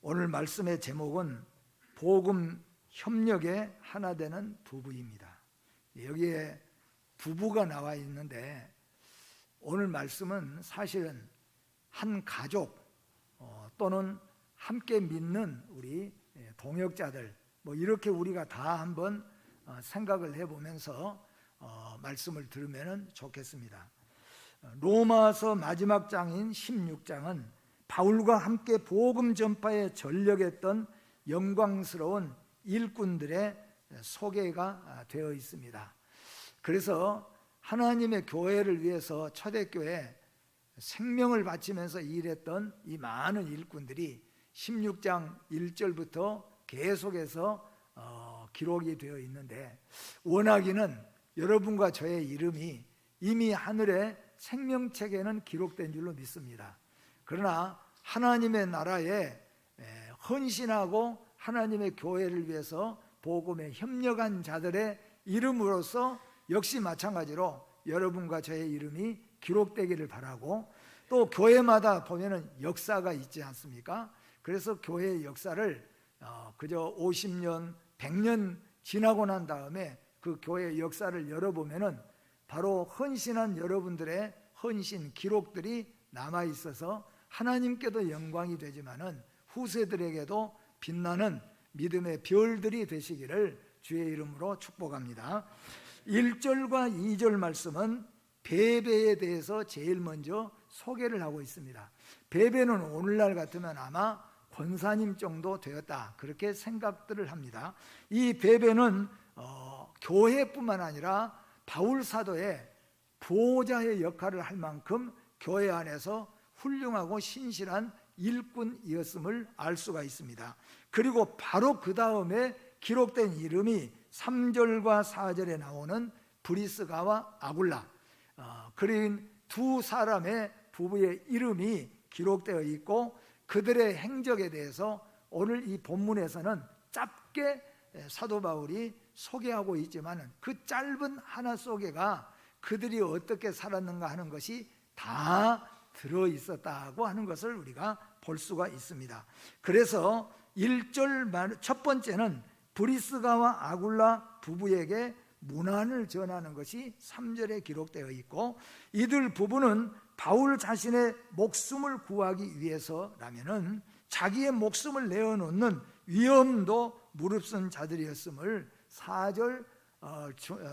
오늘 말씀의 제목은 복음 협력에 하나 되는 부부입니다. 여기에 부부가 나와 있는데 오늘 말씀은 사실은 한 가족 또는 함께 믿는 우리 동역자들 이렇게 우리가 다 한번 생각을 해보면서 말씀을 들으면 좋겠습니다. 로마서 마지막 장인 16장은 바울과 함께 복음 전파에 전력했던 영광스러운 일꾼들의 소개가 되어 있습니다. 그래서 하나님의 교회를 위해서 초대교회 생명을 바치면서 일했던 이 많은 일꾼들이 16장 1절부터 계속해서 기록이 되어 있는데, 원하기는 여러분과 저의 이름이 이미 하늘의 생명책에는 기록된 줄로 믿습니다. 그러나 하나님의 나라에 헌신하고 하나님의 교회를 위해서 복음에 협력한 자들의 이름으로서 역시 마찬가지로 여러분과 저의 이름이 기록되기를 바라고, 또 교회마다 보면은 역사가 있지 않습니까? 그래서 교회의 역사를 그저 50년, 100년 지나고 난 다음에 그 교회의 역사를 열어보면은 바로 헌신한 여러분들의 헌신 기록들이 남아 있어서 하나님께도 영광이 되지만은 후세들에게도 빛나는 믿음의 별들이 되시기를 주의 이름으로 축복합니다. 1절과 2절 말씀은 베베에 대해서 제일 먼저 소개를 하고 있습니다. 베베는 오늘날 같으면 아마 권사님 정도 되었다, 그렇게 생각들을 합니다. 이 베베는 교회뿐만 아니라 바울 사도의 보호자의 역할을 할 만큼 교회 안에서 훌륭하고 신실한 일꾼이었음을 알 수가 있습니다. 그리고 바로 그 다음에 기록된 이름이 3절과 4절에 나오는 브리스가와 아굴라, 그린 두 사람의 부부의 이름이 기록되어 있고, 그들의 행적에 대해서 오늘 이 본문에서는 짧게 사도 바울이 소개하고 있지만 그 짧은 하나 속에가 그들이 어떻게 살았는가 하는 것이 다 들어있었다고 하는 것을 우리가 볼 수가 있습니다. 그래서 1절 첫 번째는 브리스가와 아굴라 부부에게 문안을 전하는 것이 3절에 기록되어 있고, 이들 부부는 바울 자신의 목숨을 구하기 위해서라면은 자기의 목숨을 내어놓는 위험도 무릅쓴 자들이었음을 4절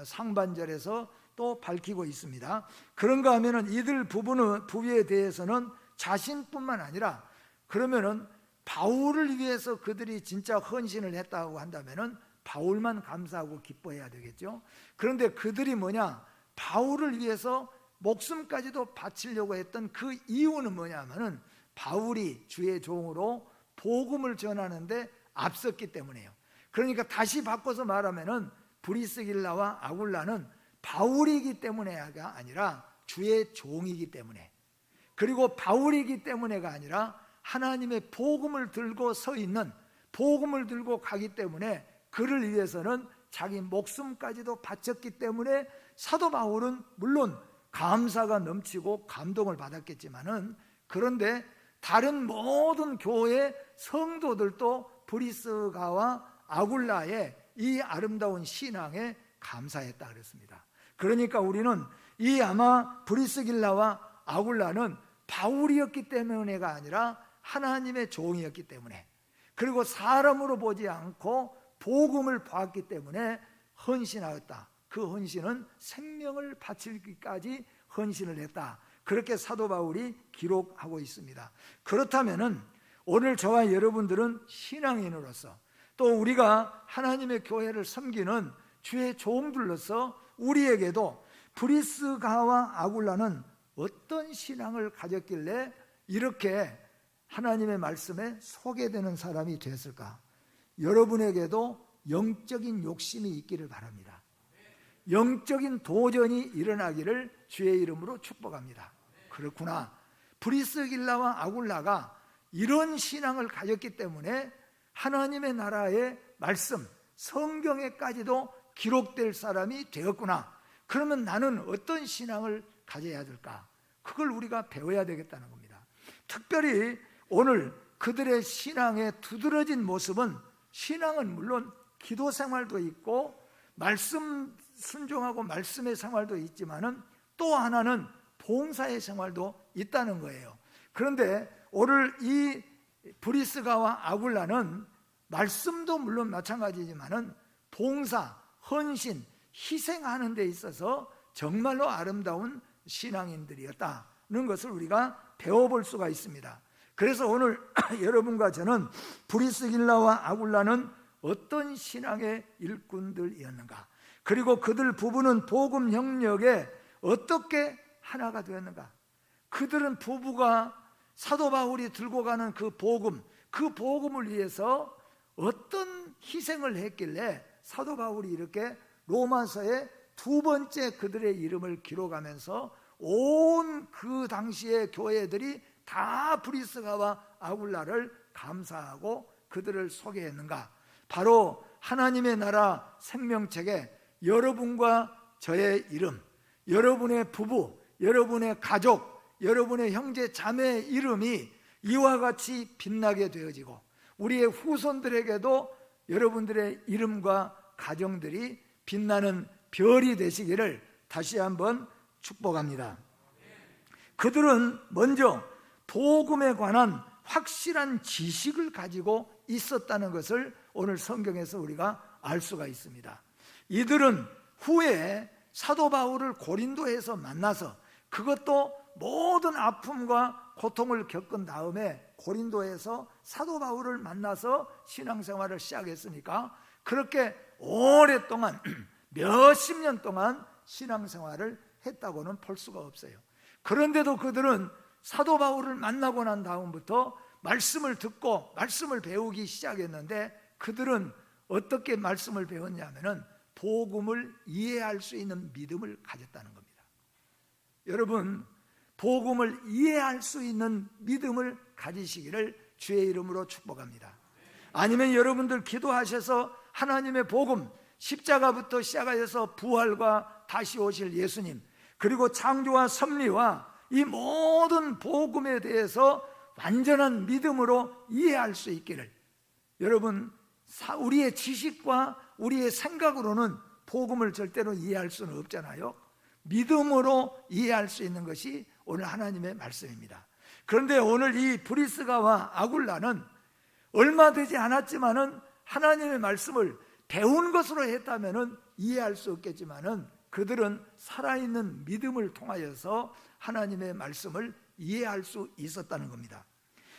상반절에서 또 밝히고 있습니다. 그런가 하면은 이들 부부에 대해서는 자신뿐만 아니라, 그러면은 바울을 위해서 그들이 진짜 헌신을 했다고 한다면은 바울만 감사하고 기뻐해야 되겠죠. 그런데 그들이 뭐냐, 바울을 위해서 목숨까지도 바치려고 했던 그 이유는 뭐냐면은 바울이 주의 종으로 복음을 전하는데 앞섰기 때문이에요. 그러니까 다시 바꿔서 말하면은 브리스길라와 아굴라는 바울이기 때문에가 아니라 주의 종이기 때문에, 그리고 바울이기 때문에가 아니라 하나님의 복음을 들고 서 있는, 복음을 들고 가기 때문에 그를 위해서는 자기 목숨까지도 바쳤기 때문에 사도 바울은 물론 감사가 넘치고 감동을 받았겠지만은, 그런데 다른 모든 교회 성도들도 브리스가와 아굴라의 이 아름다운 신앙에 감사했다 그랬습니다. 그러니까 우리는 이 아마 브리스길라와 아굴라는 바울이었기 때문에가 아니라 하나님의 종이었기 때문에, 그리고 사람으로 보지 않고 복음을 보았기 때문에 헌신하였다. 그 헌신은 생명을 바치기까지 헌신을 했다, 그렇게 사도 바울이 기록하고 있습니다. 그렇다면은 오늘 저와 여러분들은 신앙인으로서, 또 우리가 하나님의 교회를 섬기는 주의 종들로서 우리에게도 브리스가와 아굴라는 어떤 신앙을 가졌길래 이렇게 하나님의 말씀에 소개되는 사람이 됐을까? 여러분에게도 영적인 욕심이 있기를 바랍니다. 영적인 도전이 일어나기를 주의 이름으로 축복합니다. 그렇구나, 브리스길라와 아굴라가 이런 신앙을 가졌기 때문에 하나님의 나라의 말씀, 성경에까지도 기록될 사람이 되었구나. 그러면 나는 어떤 신앙을 가져야 될까? 그걸 우리가 배워야 되겠다는 겁니다. 특별히 오늘 그들의 신앙의 두드러진 모습은, 신앙은 물론 기도 생활도 있고 말씀 순종하고 말씀의 생활도 있지만은 또 하나는 봉사의 생활도 있다는 거예요. 그런데 오늘 이 브리스가와 아굴라는 말씀도 물론 마찬가지지만은 봉사, 헌신, 희생하는 데 있어서 정말로 아름다운 신앙인들이었다는 것을 우리가 배워볼 수가 있습니다. 그래서 오늘 여러분과 저는 브리스길라와 아굴라는 어떤 신앙의 일꾼들이었는가, 그리고 그들 부부는 복음 영역에 어떻게 하나가 되었는가. 그들은 부부가 사도 바울이 들고 가는 그 복음을 위해서 어떤 희생을 했길래 사도 바울이 이렇게 로마서에 두 번째 그들의 이름을 기록하면서 온 그 당시의 교회들이 다 브리스가와 아굴라를 감사하고 그들을 소개했는가. 바로 하나님의 나라 생명책에 여러분과 저의 이름, 여러분의 부부, 여러분의 가족, 여러분의 형제 자매의 이름이 이와 같이 빛나게 되어지고 우리의 후손들에게도 여러분들의 이름과 가정들이 빛나는 별이 되시기를 다시 한번 축복합니다. 그들은 먼저 복음에 관한 확실한 지식을 가지고 있었다는 것을 오늘 성경에서 우리가 알 수가 있습니다. 이들은 후에 사도 바울을 고린도에서 만나서, 그것도 모든 아픔과 고통을 겪은 다음에 고린도에서 사도 바울을 만나서 신앙생활을 시작했으니까 그렇게 오랫동안 몇십 년 동안 신앙생활을 했다고는 볼 수가 없어요. 그런데도 그들은 사도 바울을 만나고 난 다음부터 말씀을 듣고 말씀을 배우기 시작했는데, 그들은 어떻게 말씀을 배웠냐면은 복음을 이해할 수 있는 믿음을 가졌다는 겁니다. 여러분, 복음을 이해할 수 있는 믿음을 가지시기를 주의 이름으로 축복합니다. 아니면 여러분들 기도하셔서 하나님의 복음, 십자가부터 시작해서 부활과 다시 오실 예수님, 그리고 창조와 섭리와 이 모든 복음에 대해서 완전한 믿음으로 이해할 수 있기를. 여러분, 우리의 지식과 우리의 생각으로는 복음을 절대로 이해할 수는 없잖아요. 믿음으로 이해할 수 있는 것이 오늘 하나님의 말씀입니다. 그런데 오늘 이 브리스가와 아굴라는 얼마 되지 않았지만은 하나님의 말씀을 배운 것으로 했다면은 이해할 수 없겠지만은 그들은 살아있는 믿음을 통하여서 하나님의 말씀을 이해할 수 있었다는 겁니다.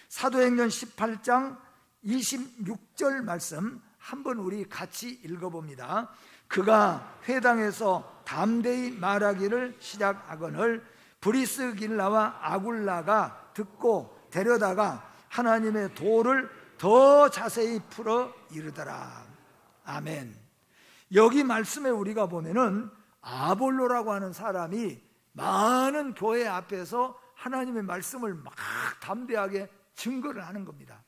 사도행전 18장 26절 말씀 한번 우리 같이 읽어봅니다. 그가 회당에서 담대히 말하기를 시작하거늘 브리스길라와 아굴라가 듣고 데려다가 하나님의 도를 더 자세히 풀어 이르더라. 아멘. 여기 말씀에 우리가 보면은 아볼로라고 하는 사람이 많은 교회 앞에서 하나님의 말씀을 막 담대하게 증거를 하는 겁니다.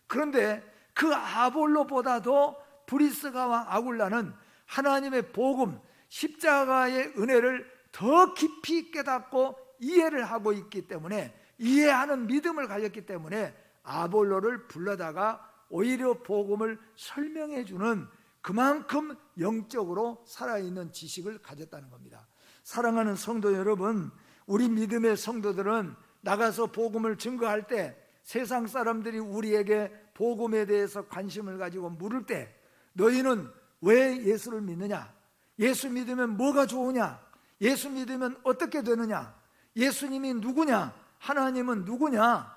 그런데 그 아볼로보다도 브리스가와 아굴라는 하나님의 복음, 십자가의 은혜를 더 깊이 깨닫고 이해를 하고 있기 때문에, 이해하는 믿음을 가졌기 때문에 아볼로를 불러다가 오히려 복음을 설명해 주는, 그만큼 영적으로 살아있는 지식을 가졌다는 겁니다. 사랑하는 성도 여러분, 우리 믿음의 성도들은 나가서 복음을 증거할 때 세상 사람들이 우리에게 복음에 대해서 관심을 가지고 물을 때 너희는 왜 예수를 믿느냐? 예수 믿으면 뭐가 좋으냐? 예수 믿으면 어떻게 되느냐? 예수님이 누구냐? 하나님은 누구냐?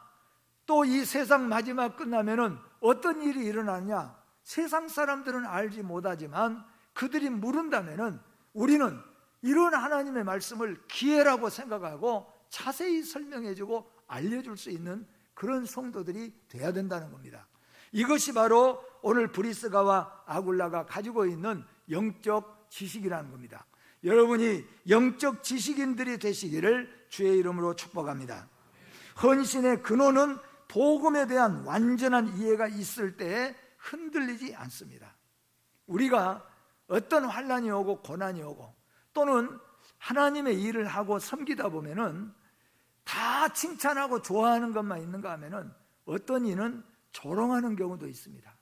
또 이 세상 마지막 끝나면은 어떤 일이 일어나느냐? 세상 사람들은 알지 못하지만 그들이 물은다면은 우리는 이런 하나님의 말씀을 기회라고 생각하고 자세히 설명해주고 알려줄 수 있는 그런 성도들이 돼야 된다는 겁니다. 이것이 바로 오늘 브리스가와 아굴라가 가지고 있는 영적 지식이라는 겁니다. 여러분이 영적 지식인들이 되시기를 주의 이름으로 축복합니다. 헌신의 근원은 복음에 대한 완전한 이해가 있을 때에 흔들리지 않습니다. 우리가 어떤 환난이 오고 고난이 오고 또는 하나님의 일을 하고 섬기다 보면은 다 칭찬하고 좋아하는 것만 있는가 하면은 어떤 이는 조롱하는 경우도 있습니다.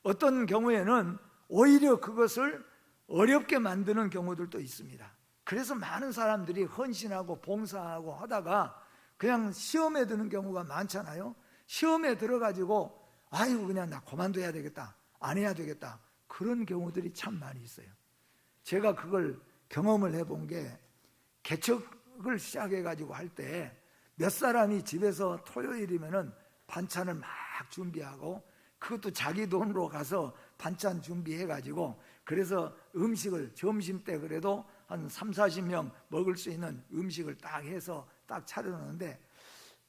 어떤 경우에는 오히려 그것을 어렵게 만드는 경우들도 있습니다. 그래서 많은 사람들이 헌신하고 봉사하고 하다가 그냥 시험에 드는 경우가 많잖아요. 시험에 들어가지고 아이고 그냥 나 그만둬야 되겠다, 안 해야 되겠다, 그런 경우들이 참 많이 있어요. 제가 그걸 경험을 해본 게, 개척을 시작해가지고 할 때 몇 사람이 집에서 토요일이면은 반찬을 막 준비하고, 그것도 자기 돈으로 가서 반찬 준비해가지고, 그래서 음식을 점심 때 그래도 한 30-40명 먹을 수 있는 음식을 딱 해서 딱 차려놓는데,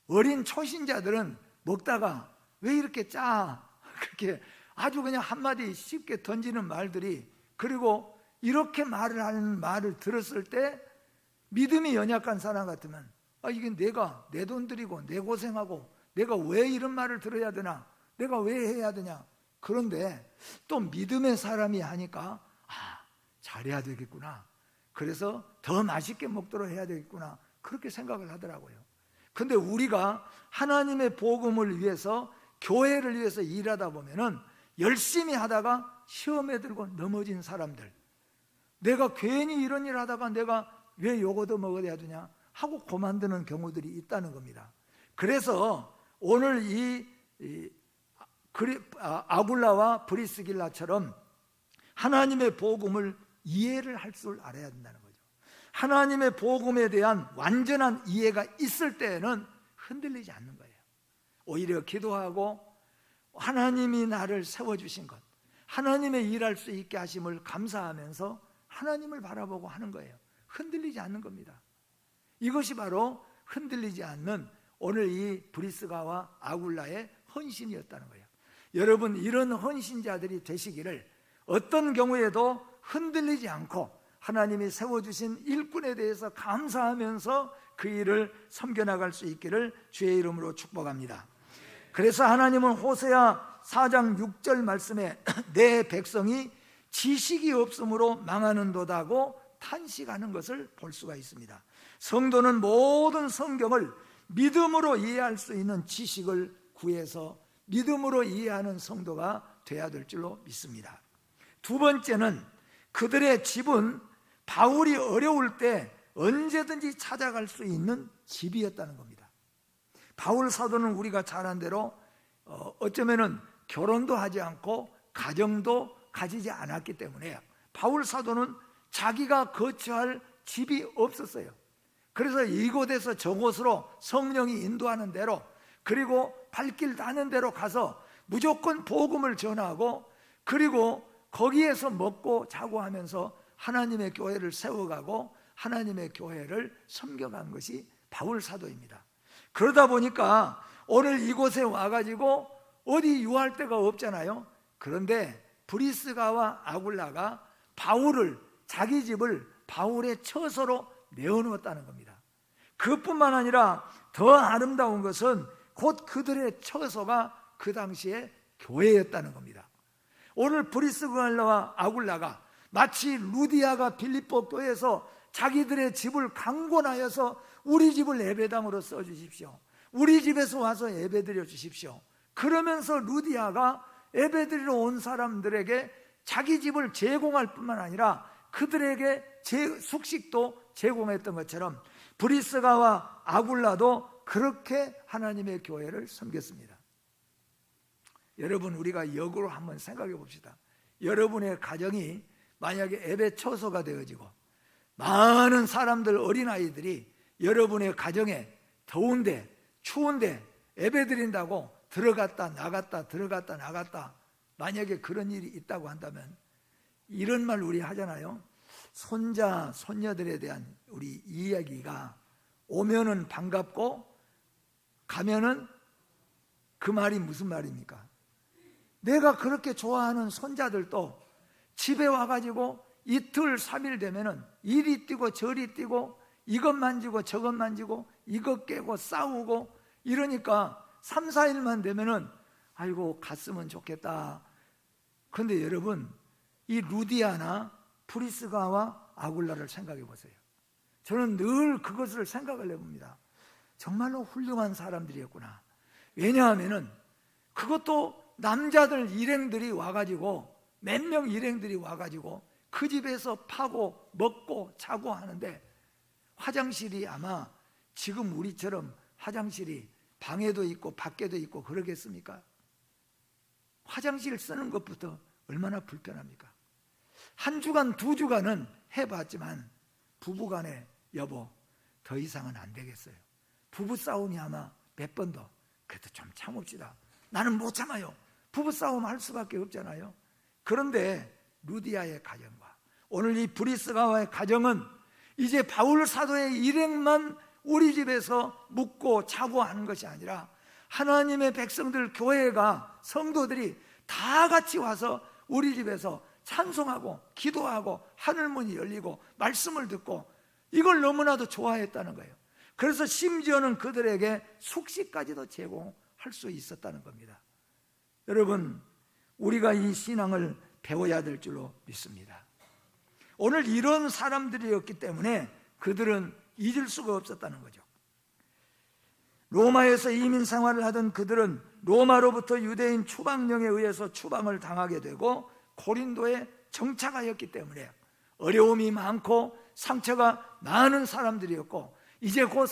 어린 초신자들은 먹다가 왜 이렇게 짜? 그렇게 아주 그냥 한마디 쉽게 던지는 말들이, 그리고 이렇게 말을 하는 말을 들었을 때 믿음이 연약한 사람 같으면 이게 내가 내 돈 들이고 내 고생하고 내가 왜 이런 말을 들어야 되나, 내가 왜 해야 되냐. 그런데 또 믿음의 사람이 하니까 잘해야 되겠구나, 그래서 더 맛있게 먹도록 해야 되겠구나, 그렇게 생각을 하더라고요. 근데 우리가 하나님의 복음을 위해서, 교회를 위해서 일하다 보면은 열심히 하다가 시험에 들고 넘어진 사람들, 내가 괜히 이런 일 하다가 내가 왜 요거도 먹어야 되냐 하고 그만두는 경우들이 있다는 겁니다. 그래서 오늘 아굴라와 브리스길라처럼 하나님의 복음을 이해를 할 줄 알아야 된다는 거죠. 하나님의 복음에 대한 완전한 이해가 있을 때에는 흔들리지 않는 거예요. 오히려 기도하고 하나님이 나를 세워주신 것, 하나님의 일할 수 있게 하심을 감사하면서 하나님을 바라보고 하는 거예요. 흔들리지 않는 겁니다. 이것이 바로 흔들리지 않는 오늘 이 브리스가와 아굴라의 헌신이었다는 거예요. 여러분, 이런 헌신자들이 되시기를, 어떤 경우에도 흔들리지 않고 하나님이 세워주신 일꾼에 대해서 감사하면서 그 일을 섬겨나갈 수 있기를 주의 이름으로 축복합니다. 그래서 하나님은 호세아 4장 6절 말씀에 내 백성이 지식이 없으므로 망하는도다고 탄식하는 것을 볼 수가 있습니다. 성도는 모든 성경을 믿음으로 이해할 수 있는 지식을 구해서 믿음으로 이해하는 성도가 되어야 될 줄로 믿습니다. 두 번째는, 그들의 집은 바울이 어려울 때 언제든지 찾아갈 수 있는 집이었다는 겁니다. 바울 사도는 우리가 잘 아는 대로 어쩌면은 결혼도 하지 않고 가정도 가지지 않았기 때문에 바울 사도는 자기가 거처할 집이 없었어요. 그래서 이곳에서 저곳으로 성령이 인도하는 대로, 그리고 발길 닿는 대로 가서 무조건 복음을 전하고, 그리고 거기에서 먹고 자고 하면서 하나님의 교회를 세워가고 하나님의 교회를 섬겨간 것이 바울 사도입니다. 그러다 보니까 오늘 이곳에 와가지고 어디 유할 데가 없잖아요. 그런데 브리스가와 아굴라가 바울을, 자기 집을 바울의 처소로 내어놓았다는 겁니다. 그것뿐만 아니라 더 아름다운 것은 곧 그들의 처소가 그 당시에 교회였다는 겁니다. 오늘 브리스가와 아굴라가 마치 루디아가 빌립보 교회에서 자기들의 집을 강권하여서 우리 집을 예배당으로 써주십시오, 우리 집에서 와서 예배드려 주십시오, 그러면서 루디아가 예배드리러 온 사람들에게 자기 집을 제공할 뿐만 아니라 그들에게 숙식도 제공했던 것처럼 브리스가와 아굴라도 그렇게 하나님의 교회를 섬겼습니다. 여러분, 우리가 역으로 한번 생각해 봅시다. 여러분의 가정이 만약에 예배 처소가 되어지고 많은 사람들, 어린아이들이 여러분의 가정에 더운데 추운데 예배 드린다고 들어갔다 나갔다 들어갔다 나갔다, 만약에 그런 일이 있다고 한다면, 이런 말 우리 하잖아요. 손자 손녀들에 대한 우리 이야기가, 오면은 반갑고 가면은, 그 말이 무슨 말입니까? 내가 그렇게 좋아하는 손자들도 집에 와가지고 이틀 3일 되면은 이리 뛰고 저리 뛰고 이것 만지고 저것 만지고 이것 깨고 싸우고 이러니까 3, 4일만 되면은 아이고 갔으면 좋겠다. 그런데 여러분, 이 루디아나 브리스가와 아굴라를 생각해 보세요. 저는 늘 그것을 생각을 해봅니다. 정말로 훌륭한 사람들이었구나. 왜냐하면은 그것도 남자들 일행들이 와가지고 몇 명 일행들이 와가지고 그 집에서 파고 먹고 자고 하는데, 화장실이 아마 지금 우리처럼 화장실이 방에도 있고 밖에도 있고 그러겠습니까? 화장실 쓰는 것부터 얼마나 불편합니까? 한 주간 두 주간은 해봤지만 부부간에 여보 더 이상은 안 되겠어요. 부부싸움이 아마 몇 번 더, 그래도 좀 참읍시다. 나는 못 참아요. 부부싸움 할 수밖에 없잖아요. 그런데 루디아의 가정과 오늘 이 브리스가와의 가정은 이제 바울 사도의 일행만 우리 집에서 묵고 자고 하는 것이 아니라 하나님의 백성들, 교회가, 성도들이 다 같이 와서 우리 집에서 찬송하고 기도하고 하늘문이 열리고 말씀을 듣고, 이걸 너무나도 좋아했다는 거예요. 그래서 심지어는 그들에게 숙식까지도 제공할 수 있었다는 겁니다. 여러분, 우리가 이 신앙을 배워야 될 줄로 믿습니다. 오늘 이런 사람들이었기 때문에 그들은 잊을 수가 없었다는 거죠. 로마에서 이민 생활을 하던 그들은 로마로부터 유대인 추방령에 의해서 추방을 당하게 되고 고린도에 정착하였기 때문에 어려움이 많고 상처가 많은 사람들이었고, 이제 곧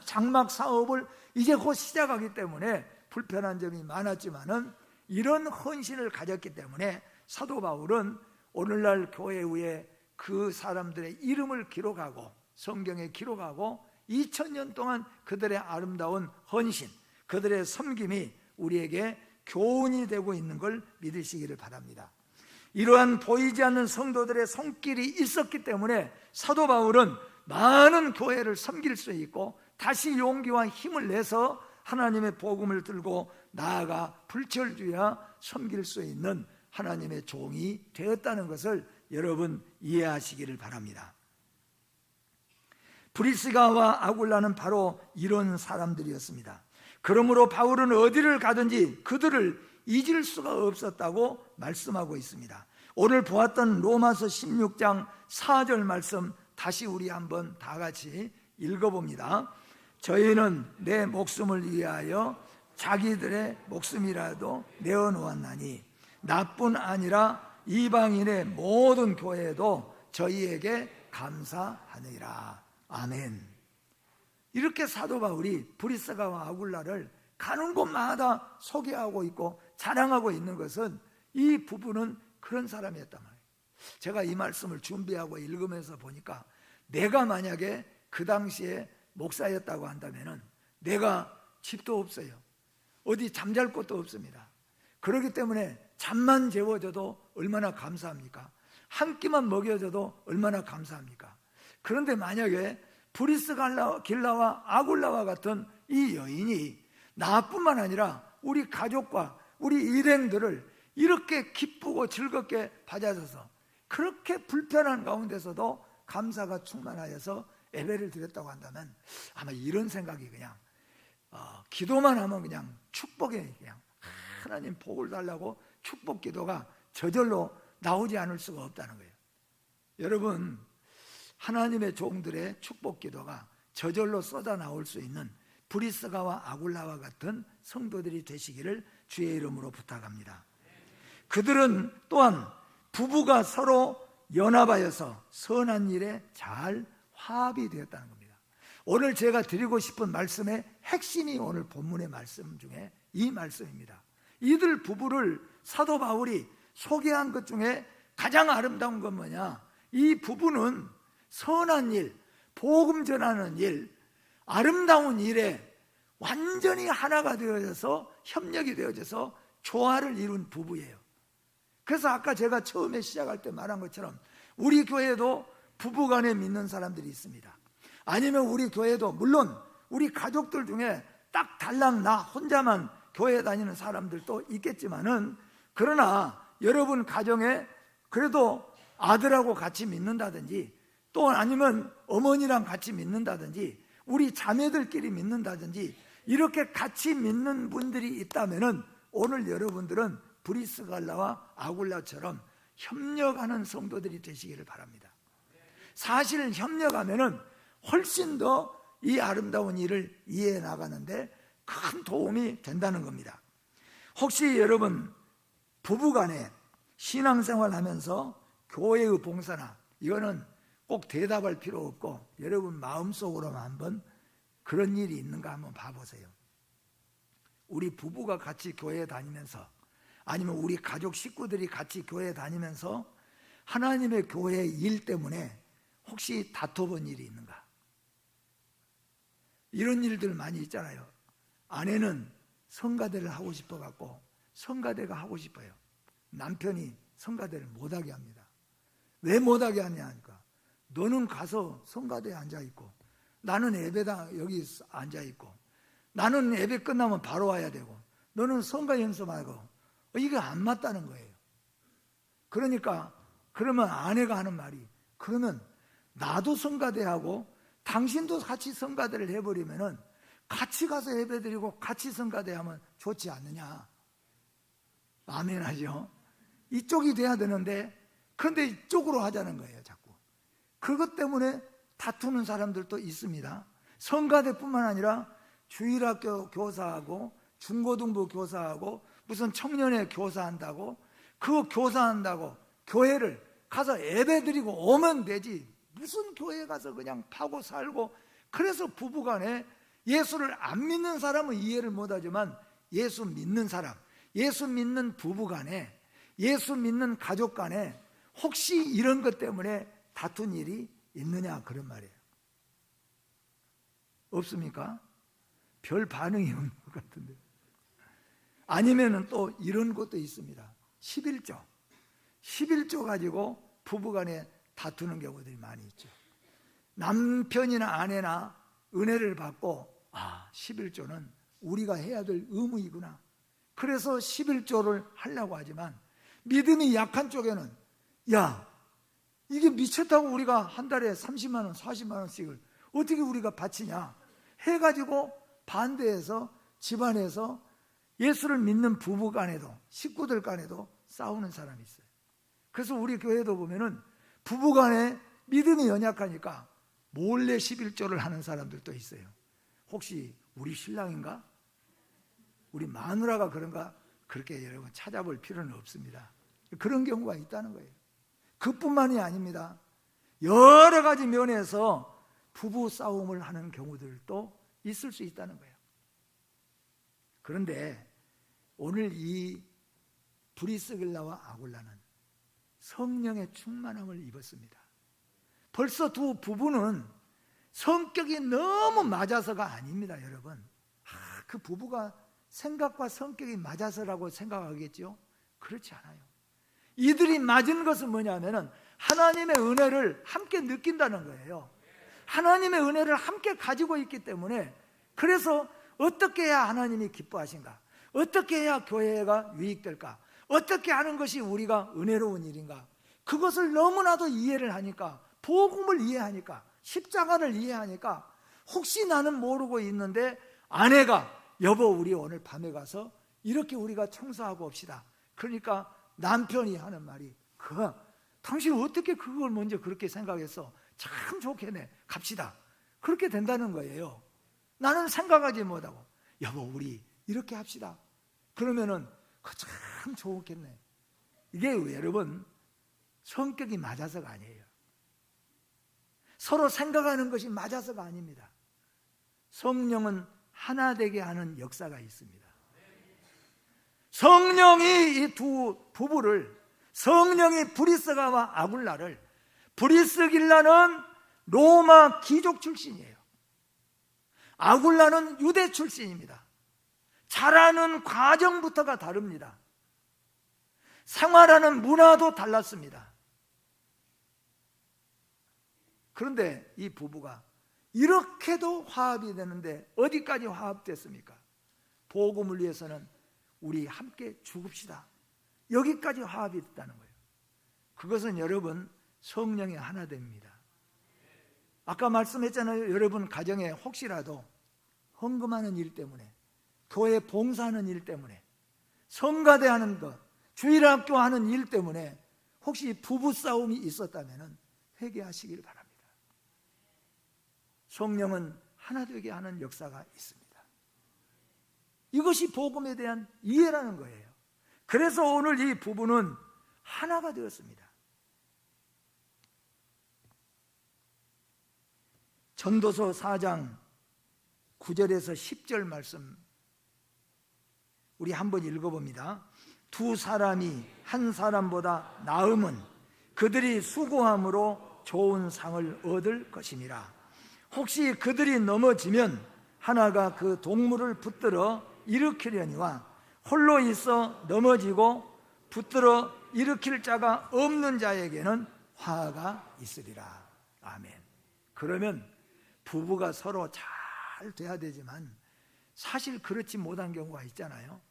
장막 사업을 이제 곧 시작하기 때문에 불편한 점이 많았지만은 이런 헌신을 가졌기 때문에 사도 바울은 오늘날 교회 위에 그 사람들의 이름을 기록하고 성경에 기록하고 2000년 동안 그들의 아름다운 헌신, 그들의 섬김이 우리에게 교훈이 되고 있는 걸 믿으시기를 바랍니다. 이러한 보이지 않는 성도들의 손길이 있었기 때문에 사도 바울은 많은 교회를 섬길 수 있고 다시 용기와 힘을 내서 하나님의 복음을 들고 나아가 불철주야 섬길 수 있는 하나님의 종이 되었다는 것을 여러분 이해하시기를 바랍니다. 브리스가와 아굴라는 바로 이런 사람들이었습니다. 그러므로 바울은 어디를 가든지 그들을 잊을 수가 없었다고 말씀하고 있습니다. 오늘 보았던 로마서 16장 4절 말씀 다시 우리 한번 다 같이 읽어봅니다. 저희는 내 목숨을 위하여 자기들의 목숨이라도 내어놓았나니 나뿐 아니라 이방인의 모든 교회도 저희에게 감사하느니라. 아멘. 이렇게 사도 바울이 브리스가와 아굴라를 가는 곳마다 소개하고 있고 자랑하고 있는 것은 이 부부는 그런 사람이었단 말이에요. 제가 이 말씀을 준비하고 읽으면서 보니까 내가 만약에 그 당시에 목사였다고 한다면은 내가 집도 없어요. 어디 잠잘 곳도 없습니다. 그렇기 때문에 잠만 재워줘도 얼마나 감사합니까? 한 끼만 먹여줘도 얼마나 감사합니까? 그런데 만약에 브리스길라와 아굴라와 같은 이 여인이 나뿐만 아니라 우리 가족과 우리 일행들을 이렇게 기쁘고 즐겁게 받아줘서 그렇게 불편한 가운데서도 감사가 충만하여서 예배를 드렸다고 한다면 아마 이런 생각이 그냥 기도만 하면 그냥 축복에 그냥 하나님 복을 달라고 축복 기도가 저절로 나오지 않을 수가 없다는 거예요. 여러분, 하나님의 종들의 축복 기도가 저절로 쏟아 나올 수 있는 브리스가와 아굴라와 같은 성도들이 되시기를 주의 이름으로 부탁합니다. 그들은 또한 부부가 서로 연합하여서 선한 일에 잘 화합이 되었다는 겁니다. 오늘 제가 드리고 싶은 말씀의 핵심이 오늘 본문의 말씀 중에 이 말씀입니다. 이들 부부를 사도 바울이 소개한 것 중에 가장 아름다운 건 뭐냐? 이 부부는 선한 일, 복음 전하는 일, 아름다운 일에 완전히 하나가 되어져서 협력이 되어져서 조화를 이룬 부부예요. 그래서 아까 제가 처음에 시작할 때 말한 것처럼 우리 교회도 부부간에 믿는 사람들이 있습니다. 아니면 우리 교회도 물론 우리 가족들 중에 딱 달랑 나 혼자만 교회 다니는 사람들도 있겠지만은, 그러나 여러분 가정에 그래도 아들하고 같이 믿는다든지 또 아니면 어머니랑 같이 믿는다든지 우리 자매들끼리 믿는다든지 이렇게 같이 믿는 분들이 있다면은 오늘 여러분들은 브리스갈라와 아굴라처럼 협력하는 성도들이 되시기를 바랍니다. 사실 협력하면은 훨씬 더 이 아름다운 일을 이해해 나가는데 큰 도움이 된다는 겁니다. 혹시 여러분 부부간에 신앙생활 하면서 교회의 봉사나, 이거는 꼭 대답할 필요 없고 여러분 마음속으로만 한번 그런 일이 있는가 한번 봐보세요. 우리 부부가 같이 교회에 다니면서, 아니면 우리 가족 식구들이 같이 교회에 다니면서 하나님의 교회 일 때문에 혹시 다퉈본 일이 있는가? 이런 일들 많이 있잖아요. 아내는 성가대를 하고 싶어 갖고 성가대가 하고 싶어요. 남편이 성가대를 못하게 합니다. 왜 못하게 하냐 하니까, 너는 가서 성가대에 앉아있고 나는 예배당 여기 앉아있고, 나는 예배 끝나면 바로 와야 되고 너는 성가 연습하고, 이게 안 맞다는 거예요. 그러니까 그러면 아내가 하는 말이, 그러면 나도 성가대하고 당신도 같이 성가대를 해버리면은 같이 가서 예배드리고 같이 성가대하면 좋지 않느냐. 아멘 하죠. 이쪽이 돼야 되는데 그런데 이쪽으로 하자는 거예요, 자꾸. 그것 때문에 다투는 사람들도 있습니다. 성가대뿐만 아니라 주일학교 교사하고 중고등부 교사하고 무슨 청년회 교사한다고, 그거 교사한다고 교회를 가서 예배드리고 오면 되지, 무슨 교회에 가서 그냥 파고 살고. 그래서 부부간에 예수를 안 믿는 사람은 이해를 못하지만 예수 믿는 사람, 예수 믿는 부부간에, 예수 믿는 가족간에 혹시 이런 것 때문에 다툰 일이 있느냐, 그런 말이에요. 없습니까? 별 반응이 없는 것 같은데. 아니면은 또 이런 것도 있습니다. 11조 가지고 부부간에 다투는 경우들이 많이 있죠. 남편이나 아내나 은혜를 받고, 11조는 우리가 해야 될 의무이구나, 그래서 11조를 하려고 하지만, 믿음이 약한 쪽에는 야, 이게 미쳤다고 우리가 한 달에 30만 원, 40만 원씩을 어떻게 우리가 바치냐 해가지고 반대해서 집안에서 예수를 믿는 부부 간에도 식구들 간에도 싸우는 사람이 있어요. 그래서 우리 교회도 보면은 부부 간에 믿음이 연약하니까 몰래 11조를 하는 사람들도 있어요. 혹시 우리 신랑인가? 우리 마누라가 그런가? 그렇게 여러분 찾아볼 필요는 없습니다. 그런 경우가 있다는 거예요. 그뿐만이 아닙니다. 여러 가지 면에서 부부 싸움을 하는 경우들도 있을 수 있다는 거예요. 그런데 오늘 이 브리스길라와 아굴라는 성령의 충만함을 입었습니다. 벌써 두 부부는 성격이 너무 맞아서가 아닙니다, 여러분. 그 부부가 생각과 성격이 맞아서라고 생각하겠죠? 그렇지 않아요. 이들이 맞은 것은 뭐냐면은 하나님의 은혜를 함께 느낀다는 거예요. 하나님의 은혜를 함께 가지고 있기 때문에, 그래서 어떻게 해야 하나님이 기뻐하신가? 어떻게 해야 교회가 유익될까? 어떻게 하는 것이 우리가 은혜로운 일인가? 그것을 너무나도 이해를 하니까, 복음을 이해하니까, 십자가를 이해하니까, 혹시 나는 모르고 있는데 아내가 여보 우리 오늘 밤에 가서 이렇게 우리가 청소하고 옵시다. 그러니까 남편이 하는 말이, 당신 어떻게 그걸 먼저 그렇게 생각했어? 참 좋겠네, 갑시다. 그렇게 된다는 거예요. 나는 생각하지 못하고 여보 우리 이렇게 합시다. 그러면은 참 좋겠네. 이게 여러분 성격이 맞아서가 아니에요. 서로 생각하는 것이 맞아서가 아닙니다. 성령은 하나 되게 하는 역사가 있습니다. 성령이 이 두 부부를, 성령이 브리스가와 아굴라를, 브리스길라는 로마 귀족 출신이에요. 아굴라는 유대 출신입니다. 자라는 과정부터가 다릅니다. 생활하는 문화도 달랐습니다. 그런데 이 부부가 이렇게도 화합이 되는데 어디까지 화합됐습니까? 복음을 위해서는 우리 함께 죽읍시다. 여기까지 화합이 됐다는 거예요. 그것은 여러분 성령의 하나됨입니다. 아까 말씀했잖아요. 여러분 가정에 혹시라도 헌금하는 일 때문에, 교회 봉사하는 일 때문에, 성가대하는 것, 주일학교 하는 일 때문에 혹시 부부싸움이 있었다면 회개하시길 바랍니다. 성령은 하나 되게 하는 역사가 있습니다. 이것이 복음에 대한 이해라는 거예요. 그래서 오늘 이 부부는 하나가 되었습니다. 전도서 4장 9절에서 10절 말씀 우리 한번 읽어봅니다. 두 사람이 한 사람보다 나음은 그들이 수고함으로 좋은 상을 얻을 것이니라. 혹시 그들이 넘어지면 하나가 그 동물을 붙들어 일으키려니와 홀로 있어 넘어지고 붙들어 일으킬 자가 없는 자에게는 화가 있으리라. 아멘. 그러면 부부가 서로 잘 돼야 되지만 사실 그렇지 못한 경우가 있잖아요.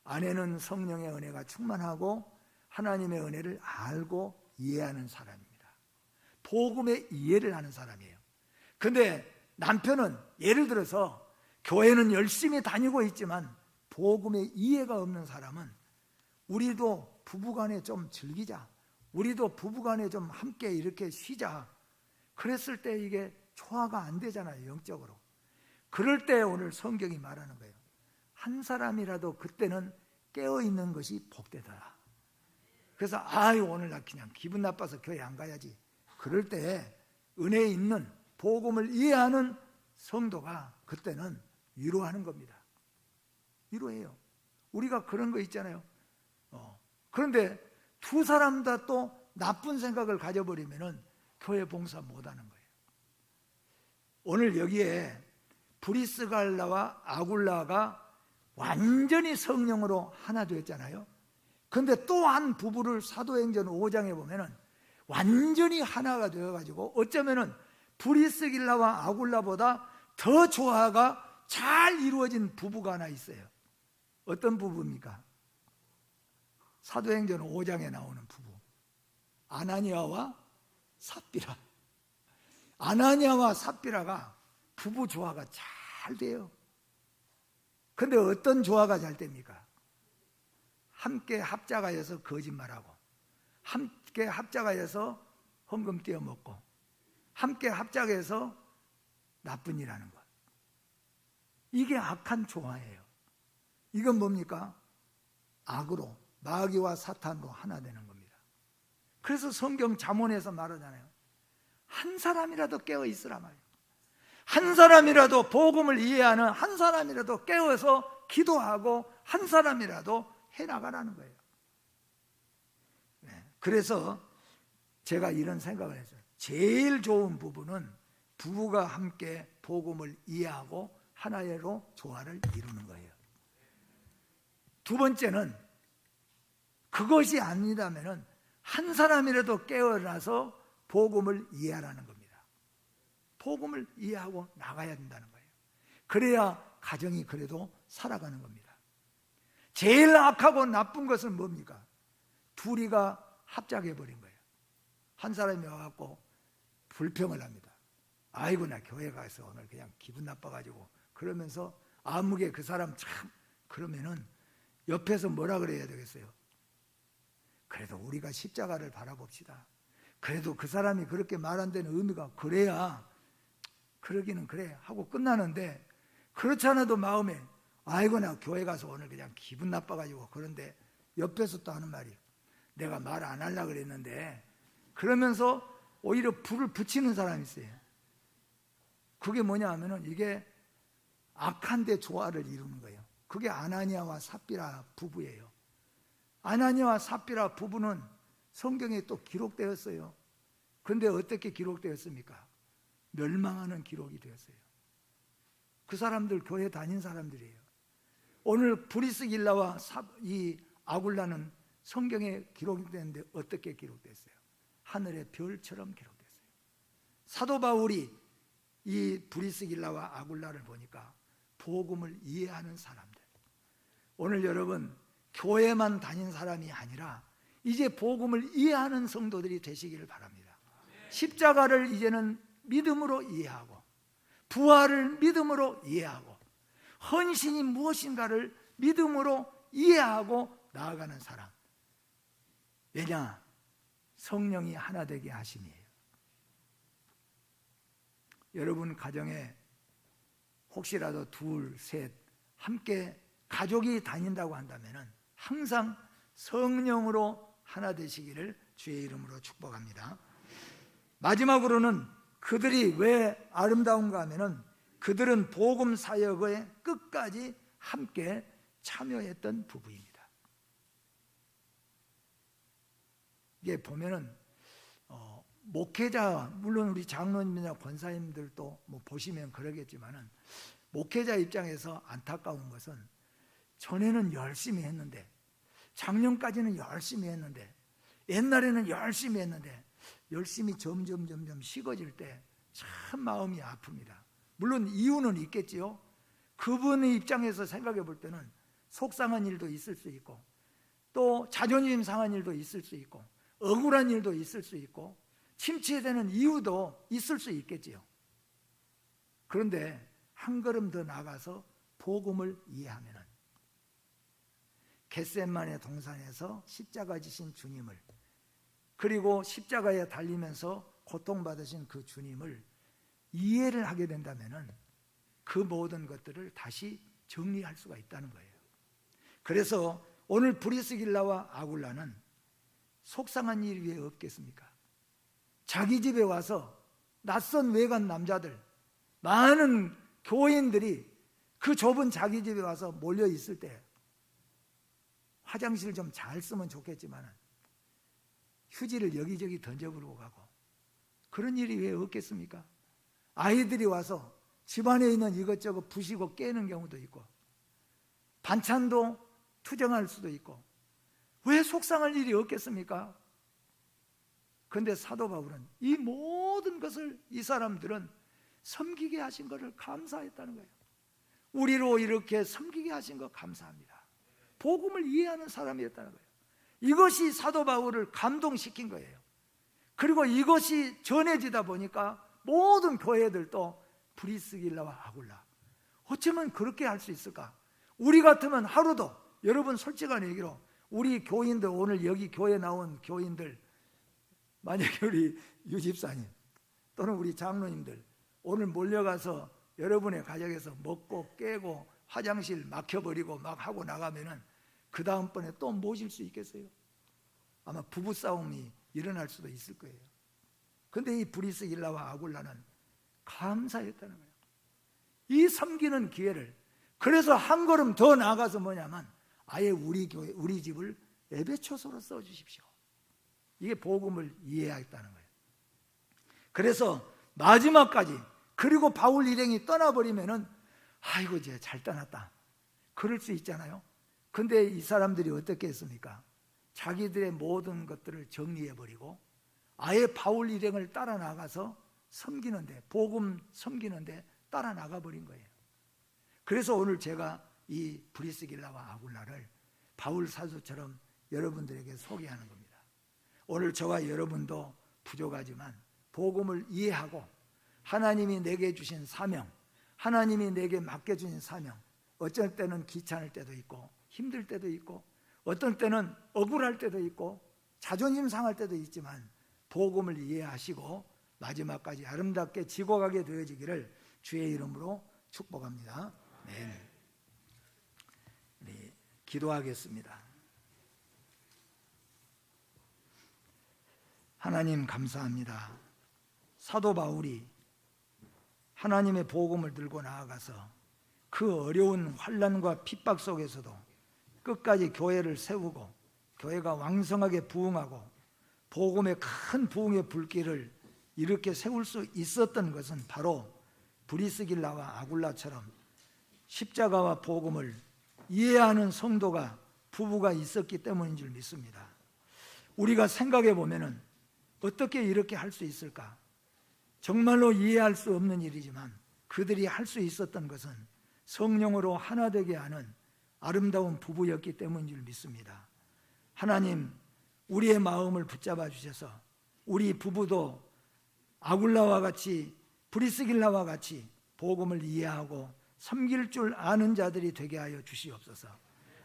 아내는 성령의 은혜가 충만하고 하나님의 은혜를 알고 이해하는 사람입니다. 복음의 이해를 하는 사람이에요. 근데 남편은 예를 들어서 교회는 열심히 다니고 있지만 복음의 이해가 없는 사람은 우리도 부부간에 좀 즐기자, 우리도 부부간에 좀 함께 이렇게 쉬자, 그랬을 때 이게 조화가 안 되잖아요, 영적으로. 그럴 때 오늘 성경이 말하는 거예요. 한 사람이라도 그때는 깨어있는 것이 복되더라. 그래서 오늘 나 그냥 기분 나빠서 교회 안 가야지. 그럴 때 은혜 있는 복음을 이해하는 성도가 그때는 위로하는 겁니다. 위로해요. 우리가 그런 거 있잖아요. 그런데 두 사람 다 또 나쁜 생각을 가져버리면 교회 봉사 못하는 거예요. 오늘 여기에 브리스갈라와 아굴라가 완전히 성령으로 하나 되었잖아요. 그런데 또 한 부부를 사도행전 5장에 보면 완전히 하나가 되어가지고 어쩌면 브리스길라와 아굴라보다 더 조화가 잘 이루어진 부부가 하나 있어요. 어떤 부부입니까? 사도행전 5장에 나오는 부부, 아나니아와 삽비라. 아나니아와 삽비라가 부부 조화가 잘 돼요. 근데 어떤 조화가 잘 됩니까? 함께 합작하여서 거짓말하고, 함께 합작하여서 헌금 떼어먹고, 함께 합작해서 나쁜 일 하는 것. 이게 악한 조화예요. 이건 뭡니까? 악으로, 마귀와 사탄으로 하나 되는 겁니다. 그래서 성경 잠언에서 말하잖아요. 한 사람이라도 깨어 있으라 말이에요. 한 사람이라도 복음을 이해하는 한 사람이라도 깨어서 기도하고 한 사람이라도 해나가라는 거예요. 그래서 제가 이런 생각을 했어요. 제일 좋은 부부는 부부가 함께 복음을 이해하고 하나로 조화를 이루는 거예요. 두 번째는 그것이 아니라면 한 사람이라도 깨어나서 복음을 이해하라는 겁니다. 복음을 이해하고 나가야 된다는 거예요. 그래야 가정이 그래도 살아가는 겁니다. 제일 악하고 나쁜 것은 뭡니까? 둘이가 합작해버린 거예요. 한 사람이 와갖고 불평을 합니다. 아이고 나 교회 가서 오늘 그냥 기분 나빠가지고, 그러면서 아무개 그 사람 참, 그러면은 옆에서 뭐라 그래야 되겠어요? 그래도 우리가 십자가를 바라봅시다. 그래도 그 사람이 그렇게 말한 데는 의미가, 그래야 그러기는 그래 하고 끝나는데, 그렇지 않아도 마음에 아이고 나 교회 가서 오늘 그냥 기분 나빠가지고, 그런데 옆에서 또 하는 말이 내가 말 안 하려고 그랬는데, 그러면서 오히려 불을 붙이는 사람이 있어요. 그게 뭐냐 하면은 이게 악한데 조화를 이루는 거예요. 그게 아나니아와 삽비라 부부예요. 아나니아와 삽비라 부부는 성경에 또 기록되었어요. 그런데 어떻게 기록되었습니까? 멸망하는 기록이 되었어요. 그 사람들 교회 다닌 사람들이에요. 오늘 브리스길라와 이 아굴라는 성경에 기록되는데 어떻게 기록됐어요? 하늘의 별처럼 기록됐어요. 사도 바울이 이 브리스길라와 아굴라를 보니까 복음을 이해하는 사람들, 오늘 여러분 교회만 다닌 사람이 아니라 이제 복음을 이해하는 성도들이 되시기를 바랍니다. 십자가를 이제는 믿음으로 이해하고, 부활을 믿음으로 이해하고, 헌신이 무엇인가를 믿음으로 이해하고 나아가는 사람. 왜냐? 성령이 하나 되게 하심이에요. 여러분 가정에 혹시라도 둘, 셋 함께 가족이 다닌다고 한다면 항상 성령으로 하나 되시기를 주의 이름으로 축복합니다. 마지막으로는 그들이 왜 아름다운가 하면은 그들은 복음 사역에 끝까지 함께 참여했던 부부입니다. 이게 보면은 목회자, 물론 우리 장로님이나 권사님들도 뭐 보시면 그러겠지만은 목회자 입장에서 안타까운 것은 전에는 열심히 했는데, 작년까지는 열심히 했는데, 옛날에는 열심히 했는데 열심히 점점 식어질 때 참 마음이 아픕니다. 물론 이유는 있겠지요. 그분의 입장에서 생각해 볼 때는 속상한 일도 있을 수 있고, 또 자존심 상한 일도 있을 수 있고, 억울한 일도 있을 수 있고, 침체되는 이유도 있을 수 있겠지요. 그런데 한 걸음 더 나가서 복음을 이해하면은 겟세마네 동산에서 십자가 지신 주님을, 그리고 십자가에 달리면서 고통받으신 그 주님을 이해를 하게 된다면은 그 모든 것들을 다시 정리할 수가 있다는 거예요. 그래서 오늘 브리스길라와 아굴라는 속상한 일이 왜 없겠습니까? 자기 집에 와서 낯선 외간 남자들, 많은 교인들이 그 좁은 자기 집에 와서 몰려 있을 때 화장실 좀 잘 쓰면 좋겠지만 휴지를 여기저기 던져버리고 가고, 그런 일이 왜 없겠습니까? 아이들이 와서 집안에 있는 이것저것 부시고 깨는 경우도 있고, 반찬도 투정할 수도 있고, 왜 속상할 일이 없겠습니까? 그런데 사도 바울은 이 모든 것을 이 사람들은 섬기게 하신 것을 감사했다는 거예요. 우리로 이렇게 섬기게 하신 것 감사합니다. 복음을 이해하는 사람이었다는 거예요. 이것이 사도 바울을 감동시킨 거예요. 그리고 이것이 전해지다 보니까 모든 교회들도 브리스길라와 아굴라, 어쩌면 그렇게 할 수 있을까? 우리 같으면 하루도, 여러분 솔직한 얘기로 우리 교인들, 오늘 여기 교회 나온 교인들, 만약에 우리 유집사님 또는 우리 장로님들 오늘 몰려가서 여러분의 가정에서 먹고 깨고 화장실 막혀버리고 막 하고 나가면은 그 다음번에 또 모실 수 있겠어요? 아마 부부싸움이 일어날 수도 있을 거예요. 그런데 이 브리스길라와 아굴라는 감사했다는 거예요. 이 섬기는 기회를, 그래서 한 걸음 더 나아가서 뭐냐면 아예 우리 교회, 우리 집을 예배초소로 써주십시오. 이게 복음을 이해하겠다는 거예요. 그래서 마지막까지, 그리고 바울 일행이 떠나버리면은 아이고 이제 잘 떠났다, 그럴 수 있잖아요. 근데 이 사람들이 어떻게 했습니까? 자기들의 모든 것들을 정리해버리고 아예 바울 일행을 따라 나가서 섬기는데, 복음 섬기는데 따라 나가버린 거예요. 그래서 오늘 제가 이 브리스길라와 아굴라를 바울 사도처럼 여러분들에게 소개하는 겁니다. 오늘 저와 여러분도 부족하지만 복음을 이해하고 하나님이 내게 주신 사명, 하나님이 내게 맡겨주신 사명, 어쩔 때는 귀찮을 때도 있고 힘들 때도 있고 어떤 때는 억울할 때도 있고 자존심 상할 때도 있지만 복음을 이해하시고 마지막까지 아름답게 지고 가게 되어지기를 주의 이름으로 축복합니다. 네. 우리 기도하겠습니다. 하나님 감사합니다. 사도 바울이 하나님의 복음을 들고 나아가서 그 어려운 환난과 핍박 속에서도 끝까지 교회를 세우고 교회가 왕성하게 부흥하고 복음의 큰 부흥의 불길을 이렇게 세울 수 있었던 것은 바로 브리스길라와 아굴라처럼 십자가와 복음을 이해하는 성도가, 부부가 있었기 때문인 줄 믿습니다. 우리가 생각해 보면은 어떻게 이렇게 할 수 있을까? 정말로 이해할 수 없는 일이지만 그들이 할 수 있었던 것은 성령으로 하나 되게 하는 아름다운 부부였기 때문인 줄 믿습니다. 하나님, 우리의 마음을 붙잡아 주셔서 우리 부부도 아굴라와 같이, 브리스길라와 같이 복음을 이해하고 섬길 줄 아는 자들이 되게 하여 주시옵소서.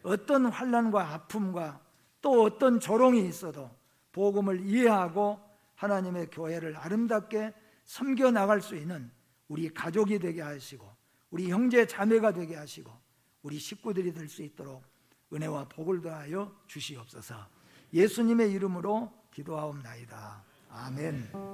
어떤 환난과 아픔과 또 어떤 조롱이 있어도 복음을 이해하고 하나님의 교회를 아름답게 섬겨 나갈 수 있는 우리 가족이 되게 하시고 우리 형제 자매가 되게 하시고 우리 식구들이 될 수 있도록 은혜와 복을 더하여 주시옵소서. 예수님의 이름으로 기도하옵나이다. 아멘.